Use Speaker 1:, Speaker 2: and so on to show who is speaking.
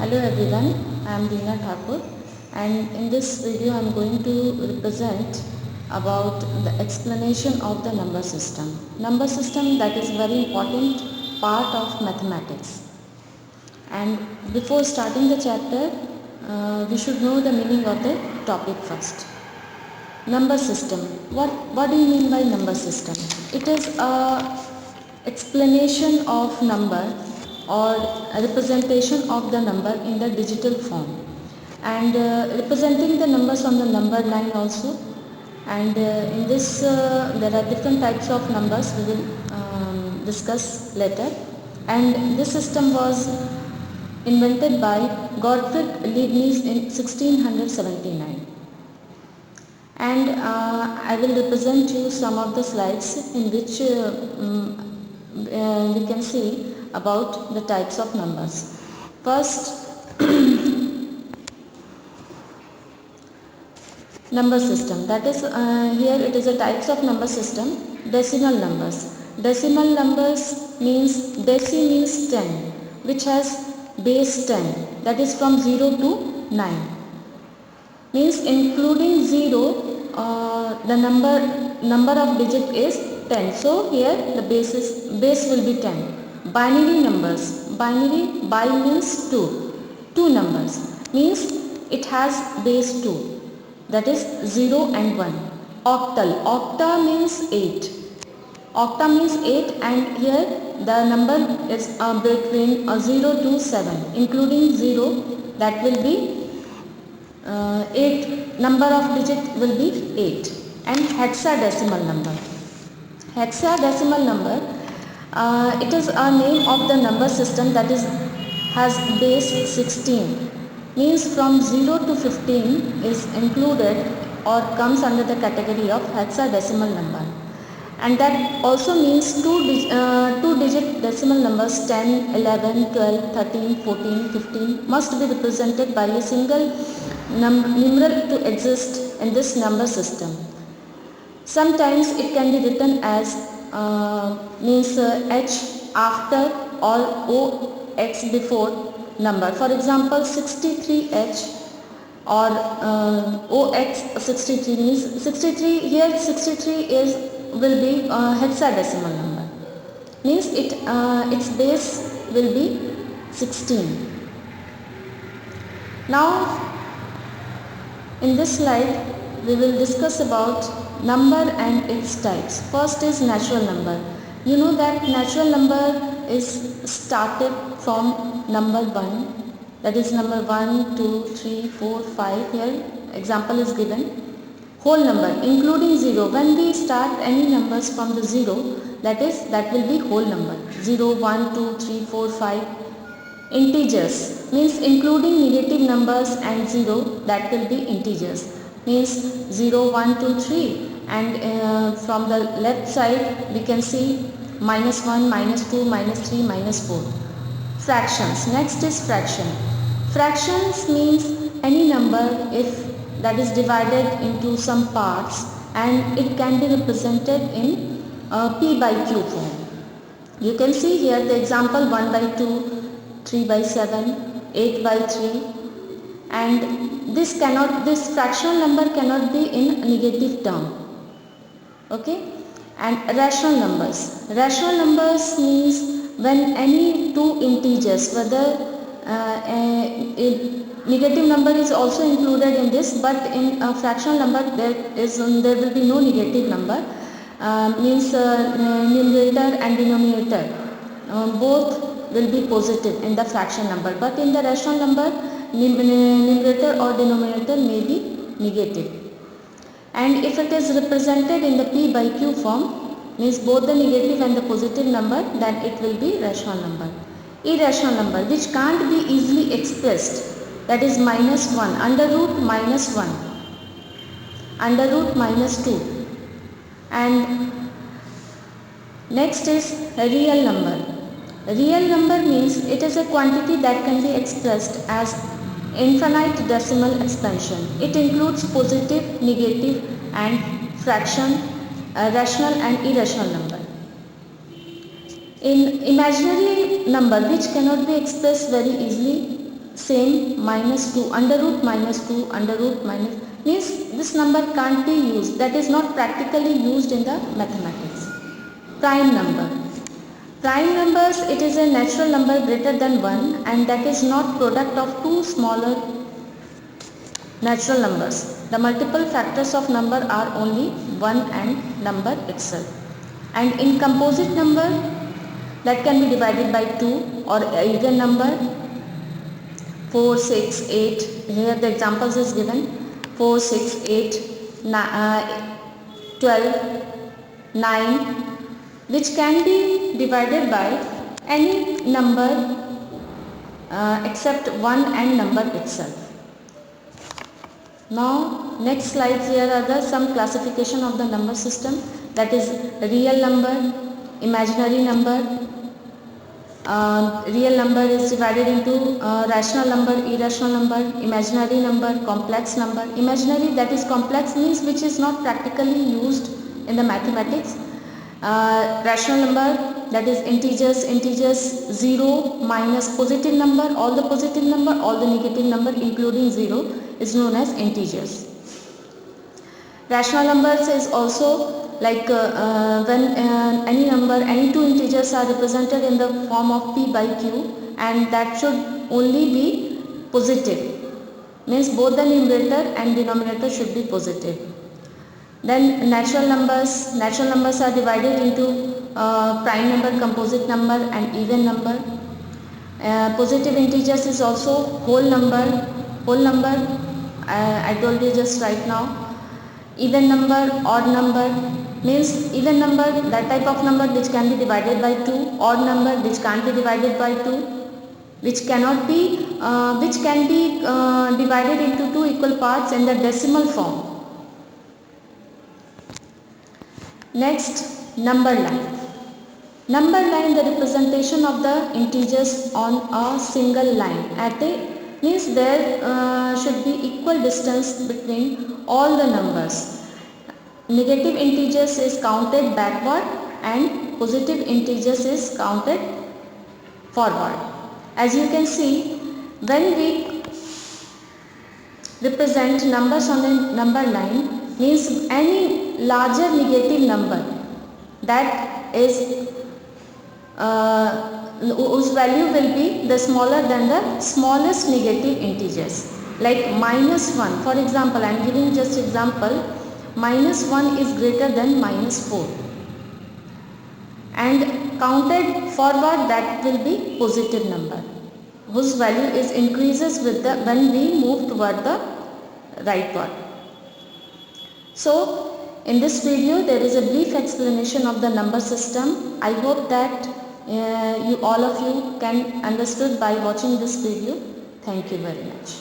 Speaker 1: Hello everyone, I am Reena Thakur and in this video I am going to represent about the explanation of the number system. Number system, that is very important part of mathematics. And before starting the chapter, we should know the meaning of the topic first. Number system. What do you mean by number system? It is a explanation of number or a representation of the number in the digital form, and representing the numbers on the number line also. And in this there are different types of numbers we will discuss later. And this system was invented by Gottfried Leibniz in 1679. And I will represent you some of the slides in which we can see about the types of numbers. First, number system, that is here it is a types of number system. Decimal numbers. Decimal numbers means deci means 10, which has base 10, that is from 0 to 9. Means including 0, the number of digit is 10. So here the base will be 10. Binary numbers. Binary, bi means 2 numbers, means it has base 2, that is 0 and 1. Octal. Octa means 8. Octa means 8, and here the number is between 0 to 7, including 0, that will be 8, number of digit will be 8. And hexadecimal number. Hexadecimal number, it is a name of the number system that is has base 16, means from 0 to 15 is included or comes under the category of hexadecimal number. And that also means two digit decimal numbers 10, 11, 12, 13, 14, 15 must be represented by a single numeral to exist in this number system. Sometimes it can be written as H after or OX before number. For example, 63H or OX 63 means 63. Here 63 will be hexadecimal number, means its base will be 16. Now in this slide we will discuss about number and its types. First is natural number. You know that natural number is started from number 1, that is number 1, 2, 3, 4, 5. Here example is given. Whole number including 0. When we start any numbers from the 0, that will be whole number. 0, 1, 2, 3, 4, 5. Integers means including negative numbers and 0, that will be integers, means 0, 1, 2, 3. And from the left side we can see minus 1, minus 2, minus 3, minus 4. Fractions. Next is fraction. Fractions means any number if that is divided into some parts, and it can be represented in P by Q form. You can see here the example 1 by 2, 3 by 7, 8 by 3, and this fractional number cannot be in negative term. Okay. And rational numbers. Rational numbers means when any two integers, whether negative number is also included in this, but in a fractional number there will be no negative number, means numerator and denominator both will be positive in the fraction number, but in the rational number numerator or denominator may be negative. And if it is represented in the P by Q form, means both the negative and the positive number, then it will be rational number. Irrational number, which can't be easily expressed, that is minus 1, under root minus 1, under root minus 2. And next is real number. Real number means it is a quantity that can be expressed as infinite decimal expansion. It includes positive, negative and fraction, rational and irrational number. In imaginary number which cannot be expressed very easily, same minus 2, under root minus 2, under root minus, means this number can't be used, that is not practically used in the mathematics. Prime number. Prime numbers, it is a natural number greater than 1 and that is not product of two smaller natural numbers. The multiple factors of number are only 1 and number itself. And in composite number, that can be divided by 2, or even number 4, 6, 8. Here the examples is given 4, 6, 8, 12, 9, which can be divided by any number except 1 and number itself. Now next slides, here are some classification of the number system, that is real number, imaginary number. Real number is divided into rational number, irrational number, imaginary number, complex number. Imaginary, that is complex, means which is not practically used in the mathematics. Rational number, that is integers 0 minus positive number, all the positive number, all the negative number including 0 is known as integers. Rational numbers is also like when any number, any two integers are represented in the form of p by q, and that should only be positive, means both the numerator and denominator should be positive. Then natural numbers are divided into prime number, composite number and even number. Positive integers is also whole number, I told you just right now. Even number, odd number, means even number, that type of number which can be divided by 2, odd number which can't be divided by 2, which cannot be, which can be divided into two equal parts in the decimal form. Next, number line. Number line, the representation of the integers on a single line. At a means there should be equal distance between all the numbers. Negative integers is counted backward and positive integers is counted forward. As you can see, when we represent numbers on the number line, means any larger negative number that is whose value will be the smaller than the smallest negative integers, like minus 1. For example, I am giving just example, minus 1 is greater than minus 4, and counted forward, that will be positive number whose value is increases with the when we move toward the rightward. So in this video there is a brief explanation of the number system. I hope that all of you can understood by watching this video. Thank you very much.